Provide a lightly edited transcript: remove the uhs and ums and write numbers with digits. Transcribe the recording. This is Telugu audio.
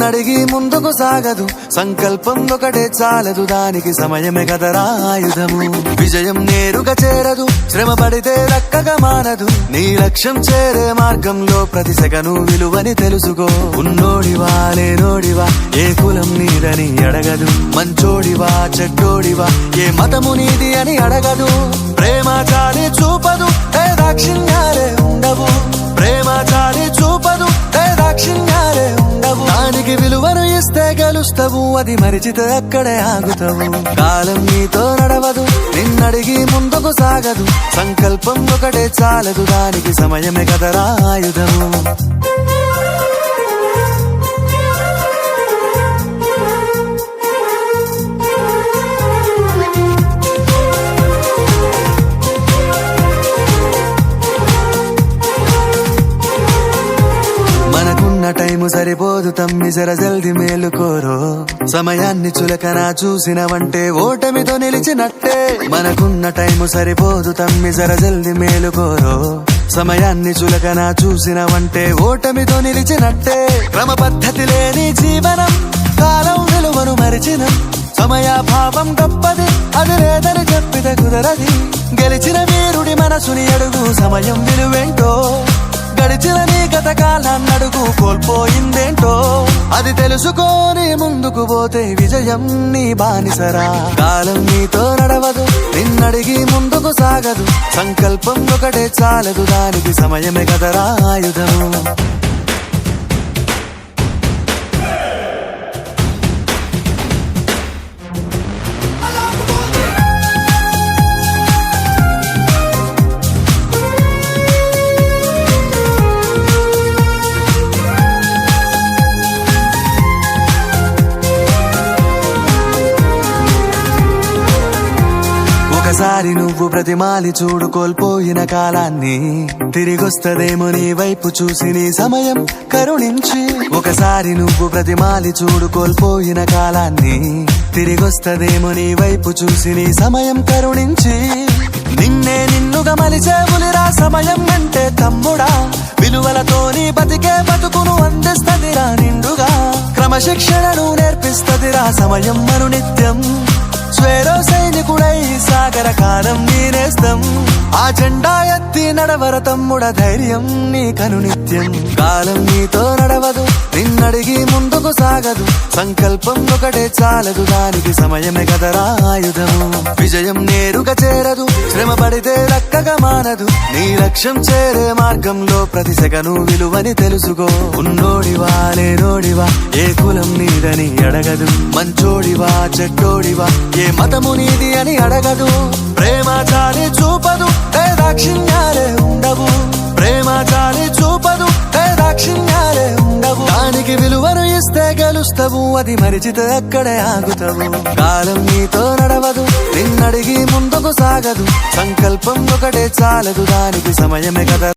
నిన్నడిగి ముందుకు సాగదు, సంకల్పం ఒకటే చాలదు, దానికి సమయమే కదరా ఆయుధము. విజయం నేరుగా చేరదు, శ్రమ పడితే దక్కగా మానదు, నీ లక్ష్యం చేరే మార్గంలో ప్రతి సెకను విలువని తెలుసుకో. ఉన్నోడివా లేనోడివా ఏ కులం నీదని అడగదు, మంచోడివా చెడ్డోడివా ఏ మతము నీది అని అడగదు. ప్రేమ చాలి చూపదు, దాక్షిణ్యాలే ఉండవు, ప్రేమ చాలి చూపదు, దాక్షిణ్యాలే ఉండవు. దానికి విలువను ఇస్తే గెలుస్తావు, అది మరిచితే అక్కడే ఆగుతావు. కాలం నీతో నడవదు, నిన్నడిగి ముందుకు సాగదు, సంకల్పం ఒకటే చాలదు, దానికి సమయమే కదరా ఆయుధము. మనకున్న టైము సరిపోదు తమ్మి, జర జల్ది మేలుకోరో. సమయాన్ని చులకన చూసినవంటే ఓటమితో నిలిచినట్టే. మనకున్న టైము సరిపోదు తమ్మి, జర జల్ది మేలుకోరో. సమయాన్ని చులకన చూసినవంటే ఓటమితో నిలిచినట్టే. క్రమ పద్ధతి లేని జీవనం, కాలం విలువను మరిచినం. సమయాభావం గొప్పది, అది లేదని చెప్పితే కుదరది. గెలిచిన వీరుడి మనసుని అడుగు, సమయం విలువేంటో. గడిచిన నీ గత కాలాన్నడుగు, కోల్పోయిందేంటో. అది తెలుసుకోని ముందుకు పోతే విజయం నీ బానిసరా. కాలం నీతో నడవదు, నిన్నడిగి ముందుకు సాగదు, సంకల్పం ఒకటే చాలదు, దానికి సమయమే కదరా ఆయుధము. ఒకసారి నువ్వు ప్రతిమాలి చూడు కోల్పోయిన కాలాన్ని, తిరిగొస్తదేమో నీ వైపు చూసి నీ సమయం కరుణించి. ఒకసారి నువ్వు ప్రతిమాలి చూడు కోల్పోయిన కాలాన్ని, తిరిగొస్తదేమో నీ వైపు చూసి నీ సమయం కరుణించి. నిన్నే నిన్నుగా మలిచేవులిరా సమయం అంటే తమ్ముడా, విలువలతోని బతికే బతుకును అందిస్తదిరా నిండుగా. క్రమశిక్షణను నేర్పిస్తదిరా సమయం మను నిత్యం. స్వేరో సైనికుడై సాగర కాలం నీనేస్తం, ఆ జెండా ఎత్తి నడవర తమ్ముడ ధైర్యం నీ కను నిత్యం. కాలం నీతో నడవదు, నిన్నడిగి ముందుకు సాగదు, సంకల్పం ఒకటే చాలదు, దానికి సమయమే కదరా ఆయుధము. విజయం నేరుగా చేరదు, శ్రమ పడితే దక్కగా మానదు, నీ లక్ష్యం చేరే మార్గంలో ప్రతి సెకను విలువని తెలుసుకో. ఉన్నోడివా లేనోడివా ఏ కులం నీదని అడగదు, మంచోడివా చెడ్డోడివా ఏ మతము నీది అని అడగదు. ప్రేమ చాలి చూపదు, దాక్షిణ్యాలే ఉండవు, ప్రేమ చాలి చూపదు, దాక్షిణ్యాలే ఉండవు. దానికి విలువను ఇస్తే గెలుస్తావు, అది మరిచితే అక్కడే ఆగుతావు. కాలం నీతో నడవదు, నిన్నడిగి ముందుకు సాగదు, సంకల్పం ఒకటే చాలదు, దానికి సమయమే కదా.